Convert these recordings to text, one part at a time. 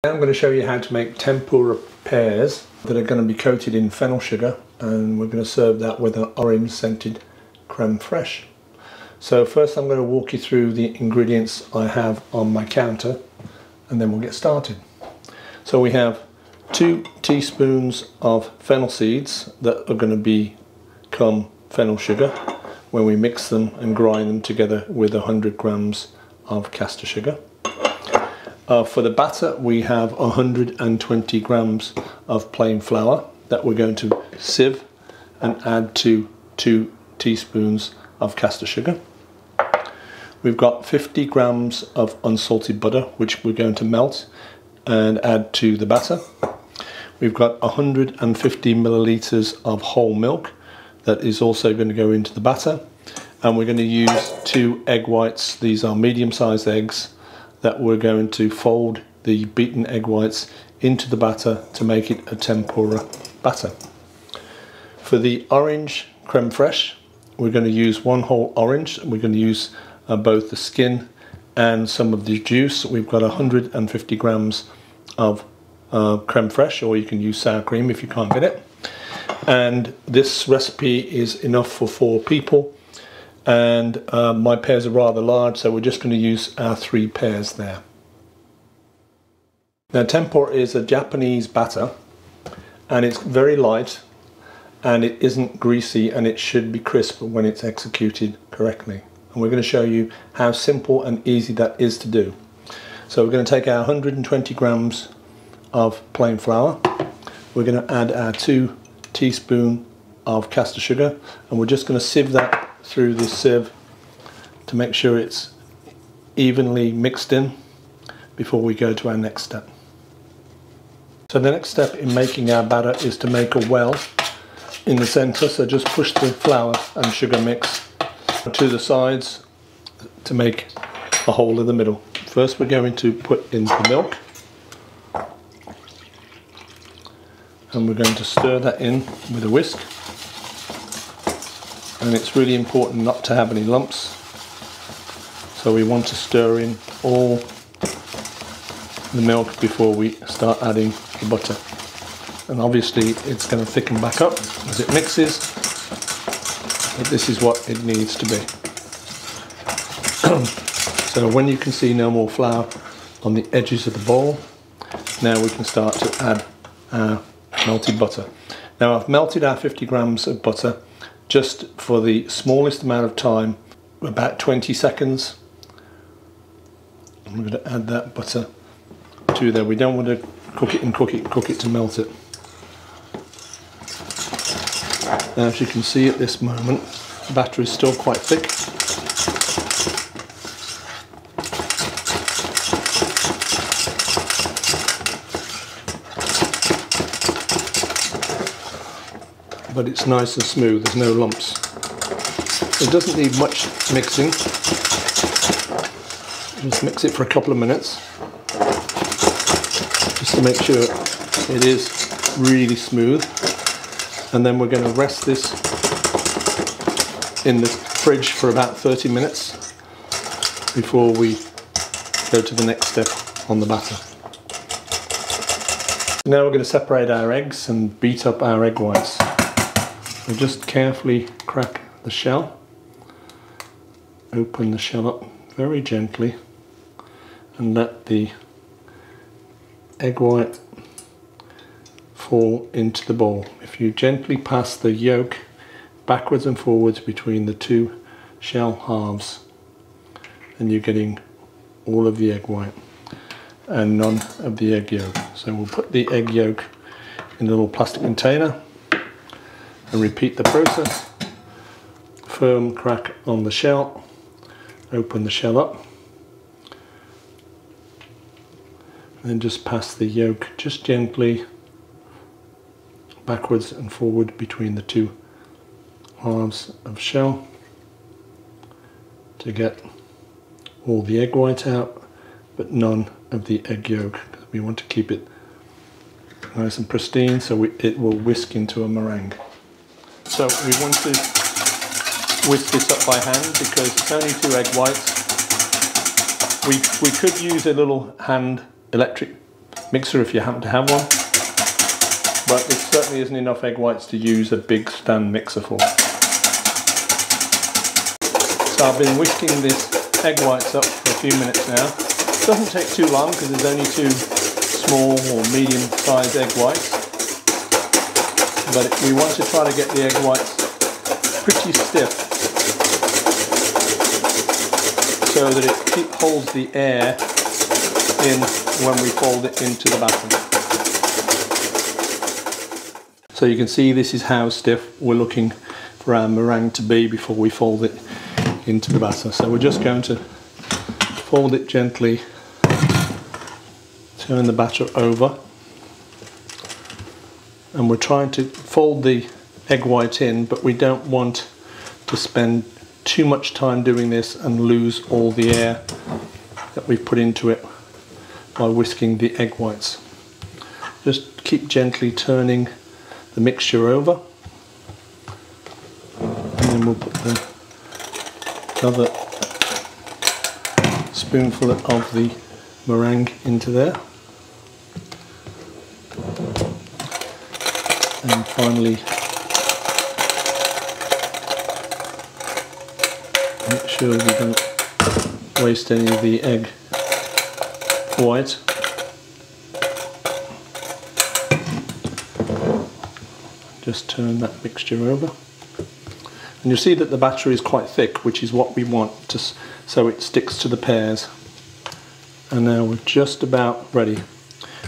Now I'm going to show you how to make tempura pears that are going to be coated in fennel sugar, and we're going to serve that with an orange scented creme fraiche. So first I'm going to walk you through the ingredients I have on my counter and then we'll get started. So we have 2 teaspoons of fennel seeds that are going to become fennel sugar when we mix them and grind them together with 100 grams of castor sugar. For the batter we have 120 grams of plain flour that we're going to sieve and add to 2 teaspoons of castor sugar. We've got 50 grams of unsalted butter which we're going to melt and add to the batter. We've got 150 milliliters of whole milk that is also going to go into the batter, and we're going to use 2 egg whites. These are medium-sized eggs that we're going to fold the beaten egg whites into the batter to make it a tempura batter. For the orange creme fraiche, we're going to use 1 whole orange. We're going to use both the skin and some of the juice. We've got 150 grams of creme fraiche, or you can use sour cream if you can't get it. And this recipe is enough for 4 people. And my pears are rather large, so we're just going to use our 3 pears there. Now tempura is a Japanese batter, and it's very light and it isn't greasy, and it should be crisp when it's executed correctly. And we're going to show you how simple and easy that is to do. So we're going to take our 120 grams of plain flour. We're going to add our 2 teaspoons of castor sugar, and we're just going to sieve that through this sieve to make sure it's evenly mixed in before we go to our next step. So the next step in making our batter is to make a well in the center. So just push the flour and sugar mix to the sides to make a hole in the middle. First we're going to put in the milk, and we're going to stir that in with a whisk. And it's really important not to have any lumps, so we want to stir in all the milk before we start adding the butter. And obviously it's going to thicken back up as it mixes, but this is what it needs to be. So when you can see no more flour on the edges of the bowl, now we can start to add our melted butter. Now I've melted our 50 grams of butter just for the smallest amount of time, about 20 seconds. I'm going to add that butter to there. We don't want to cook it and cook it and cook it to melt it. Now as you can see at this moment, the batter is still quite thick. But it's nice and smooth, there's no lumps. It doesn't need much mixing. Just mix it for a couple of minutes, just to make sure it is really smooth. And then we're going to rest this in the fridge for about 30 minutes before we go to the next step on the batter. Now we're going to separate our eggs and beat up our egg whites. So just carefully crack the shell, open the shell up very gently, and let the egg white fall into the bowl. If you gently pass the yolk backwards and forwards between the 2 shell halves, then you're getting all of the egg white and none of the egg yolk. So we'll put the egg yolk in a little plastic container and repeat the process. Firm crack on the shell, open the shell up, and then just pass the yolk just gently backwards and forward between the 2 halves of shell to get all the egg white out but none of the egg yolk, because we want to keep it nice and pristine so it will whisk into a meringue. So we want to whisk this up by hand because it's only 2 egg whites. We could use a little hand electric mixer if you happen to have one, but it certainly isn't enough egg whites to use a big stand mixer for. So I've been whisking this egg whites up for a few minutes now. It doesn't take too long because there's only 2 small or medium sized egg whites, but we want to try to get the egg whites pretty stiff so that it holds the air in when we fold it into the batter. So you can see this is how stiff we're looking for our meringue to be before we fold it into the batter. So we're just going to fold it gently, turn the batter over, and we're trying to fold the egg white in, but we don't want to spend too much time doing this and lose all the air that we've put into it by whisking the egg whites. Just keep gently turning the mixture over, and then we'll put another spoonful of the meringue into there, and finally make sure we don't waste any of the egg white. Just turn that mixture over, and you'll see that the batter is quite thick, which is what we want to, so it sticks to the pears. And now we're just about ready.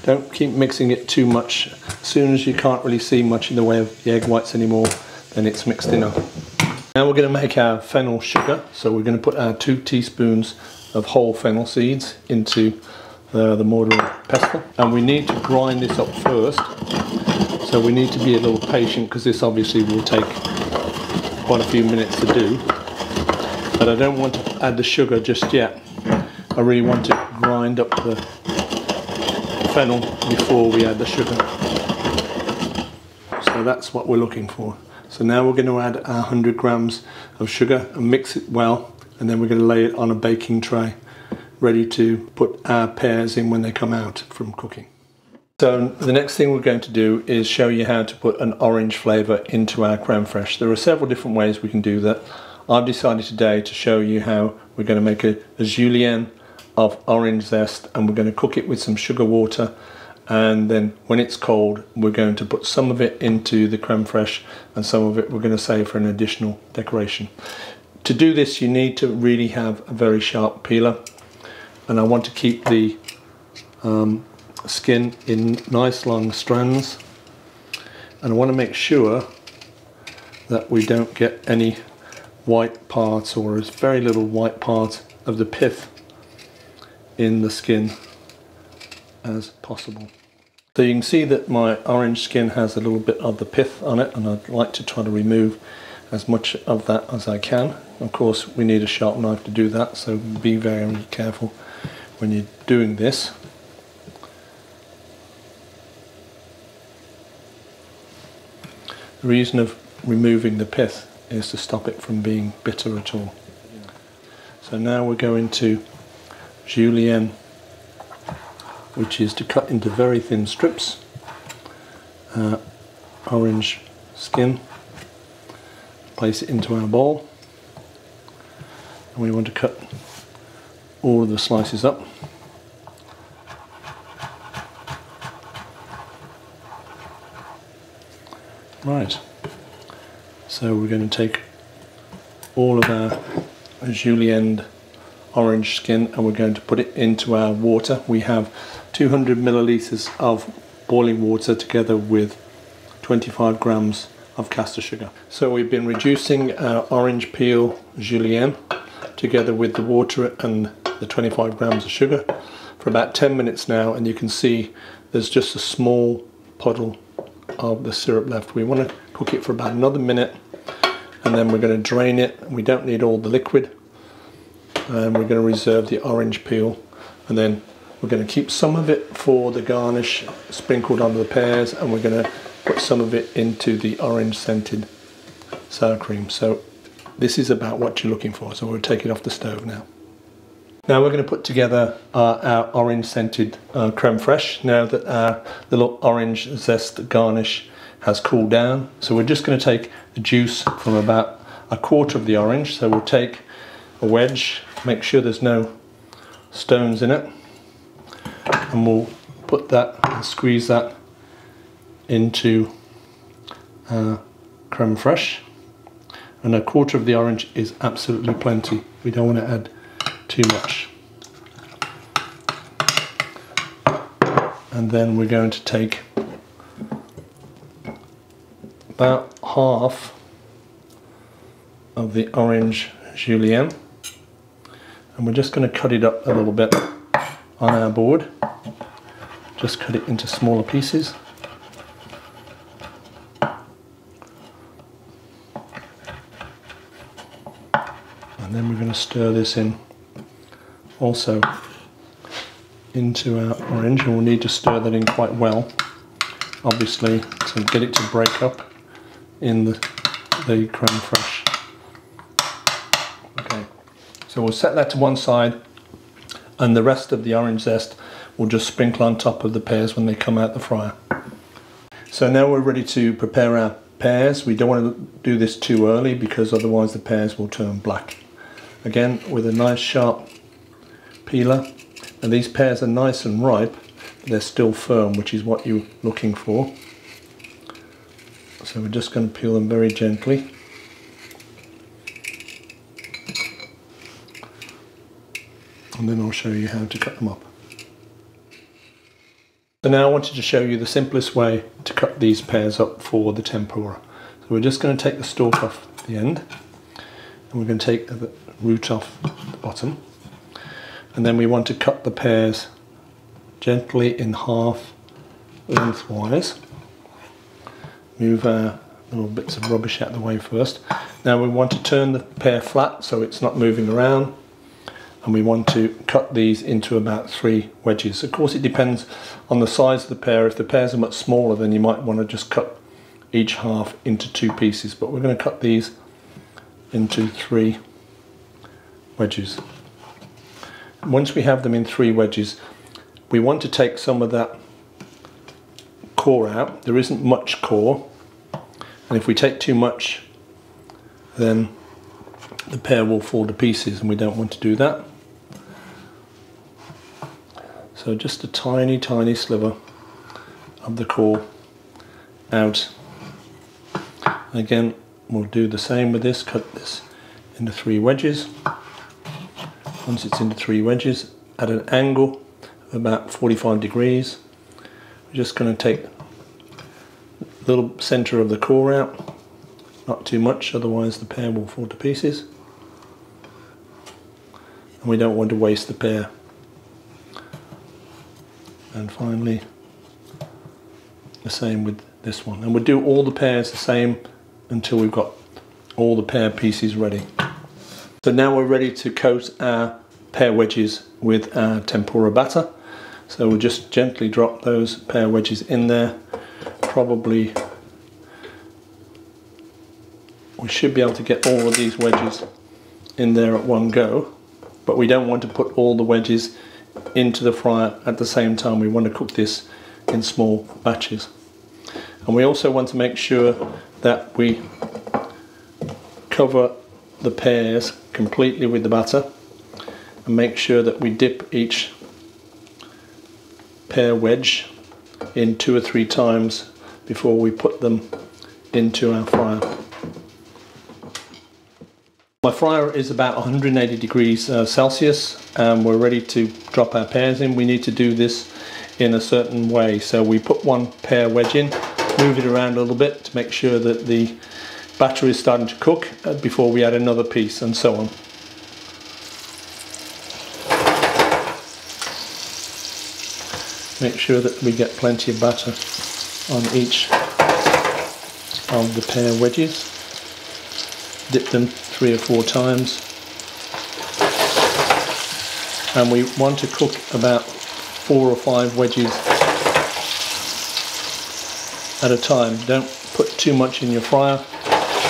Don't keep mixing it too much. As soon as you can't really see much in the way of the egg whites anymore, then it's mixed enough. Now we're going to make our fennel sugar. So we're going to put our 2 teaspoons of whole fennel seeds into the mortar and pestle, and we need to grind this up first. So we need to be a little patient because this obviously will take quite a few minutes to do. But I don't want to add the sugar just yet. I really want to grind up the fennel before we add the sugar. So that's what we're looking for. So now we're going to add our 100 grams of sugar and mix it well, and then we're going to lay it on a baking tray ready to put our pears in when they come out from cooking. So the next thing we're going to do is show you how to put an orange flavour into our creme fraiche. There are several different ways we can do that. I've decided today to show you how we're going to make a julienne of orange zest, and we're going to cook it with some sugar water, and then when it's cold we're going to put some of it into the creme fraiche and some of it we're going to save for an additional decoration. To do this you need to really have a very sharp peeler, and I want to keep the skin in nice long strands, and I want to make sure that we don't get any white parts, or as very little white part of the pith in the skin as possible. So you can see that my orange skin has a little bit of the pith on it, and I'd like to try to remove as much of that as I can. Of course we need a sharp knife to do that, so be very careful when you're doing this. The reason of removing the pith is to stop it from being bitter at all. So now we're going to julienne, which is to cut into very thin strips, orange skin, place it into our bowl, and we want to cut all of the slices up. Right, so we're going to take all of our julienne orange skin and we're going to put it into our water. We have 200 milliliters of boiling water together with 25 grams of caster sugar. So we've been reducing our orange peel julienne together with the water and the 25 grams of sugar for about 10 minutes now, and you can see there's just a small puddle of the syrup left. We want to cook it for about another minute, and then we're going to drain it. We don't need all the liquid, and we're going to reserve the orange peel, and then we're going to keep some of it for the garnish sprinkled on the pears, and we're going to put some of it into the orange scented sour cream. So this is about what you're looking for, so we'll take it off the stove now. Now we're going to put together our orange scented creme fraiche now that our little orange zest garnish has cooled down. So we're just going to take the juice from about a quarter of the orange. So we'll take a wedge, make sure there's no stones in it, and we'll put that and squeeze that into creme fraiche. And a quarter of the orange is absolutely plenty. We don't want to add too much. And then we're going to take about half of the orange julienne, and we're just going to cut it up a little bit on our board. Just cut it into smaller pieces. And then we're going to stir this in also into our orange, and we'll need to stir that in quite well, obviously, to get it to break up in the creme fraiche. Okay, so we'll set that to one side, and the rest of the orange zest we'll just sprinkle on top of the pears when they come out the fryer. So now we're ready to prepare our pears. We don't want to do this too early because otherwise the pears will turn black. Again, with a nice sharp peeler, and these pears are nice and ripe, but they're still firm, which is what you're looking for. So we're just going to peel them very gently. And then I'll show you how to cut them up. So now I wanted to show you the simplest way to cut these pears up for the tempura. So we're just going to take the stalk off the end, and we're going to take the root off the bottom, and then we want to cut the pears gently in half lengthwise. Move our little bits of rubbish out of the way first. Now we want to turn the pear flat so it's not moving around, and we want to cut these into about 3 wedges. Of course it depends on the size of the pear. If the pears are much smaller, then you might want to just cut each half into 2 pieces, but we're going to cut these into 3 wedges. Once we have them in 3 wedges, we want to take some of that core out. There isn't much core, and if we take too much, then the pear will fall to pieces, and we don't want to do that. So just a tiny sliver of the core out. And again, we'll do the same with this. Cut this into 3 wedges. Once it's into 3 wedges, at an angle of about 45 degrees, we're just going to take a little centre of the core out, not too much, otherwise the pear will fall to pieces. And we don't want to waste the pear. And finally, the same with this one. And we'll do all the pears the same until we've got all the pear pieces ready. So now we're ready to coat our pear wedges with our tempura batter. So we'll just gently drop those pear wedges in there. Probably we should be able to get all of these wedges in there at one go, but we don't want to put all the wedges into the fryer at the same time. We want to cook this in small batches. And we also want to make sure that we cover the pears completely with the batter, and make sure that we dip each pear wedge in 2 or 3 times before we put them into our fryer. My fryer is about 180 degrees Celsius, and we're ready to drop our pears in. We need to do this in a certain way. So we put 1 pear wedge in, move it around a little bit to make sure that the batter is starting to cook before we add another piece, and so on. Make sure that we get plenty of batter on each of the pear wedges. Dip them 3 or 4 times, and we want to cook about 4 or 5 wedges at a time. Don't put too much in your fryer,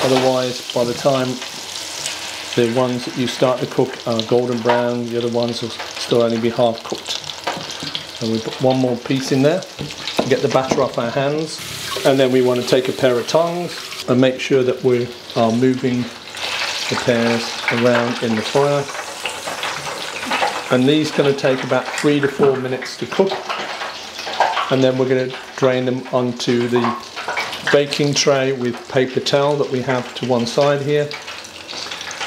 otherwise by the time the ones that you start to cook are golden brown, the other ones will still only be half cooked. And we put one more piece in there, get the batter off our hands, and then we want to take a pair of tongs and make sure that we are moving the pears around in the fire. And these are going to take about 3 to 4 minutes to cook, and then we're going to drain them onto the baking tray with paper towel that we have to one side here.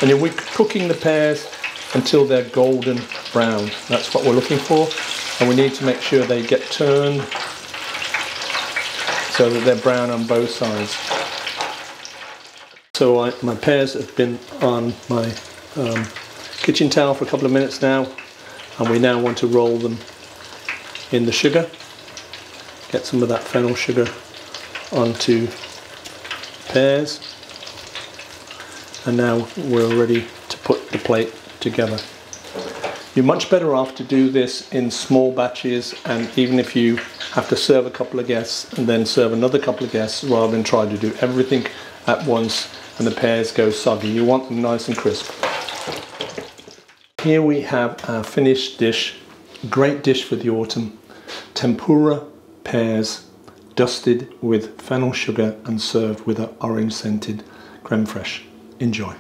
And we're cooking the pears until they're golden brown. That's what we're looking for, and we need to make sure they get turned so that they're brown on both sides. So my pears have been on my kitchen towel for a couple of minutes now, and we now want to roll them in the sugar. Get some of that fennel sugar onto pears, and now we're ready to put the plate together. You're much better off to do this in small batches, and even if you have to serve a couple of guests and then serve another couple of guests, rather than try to do everything at once and the pears go soggy. You want them nice and crisp. Here we have our finished dish, great dish for the autumn. Tempura pears dusted with fennel sugar and served with an orange scented creme fraiche. Enjoy.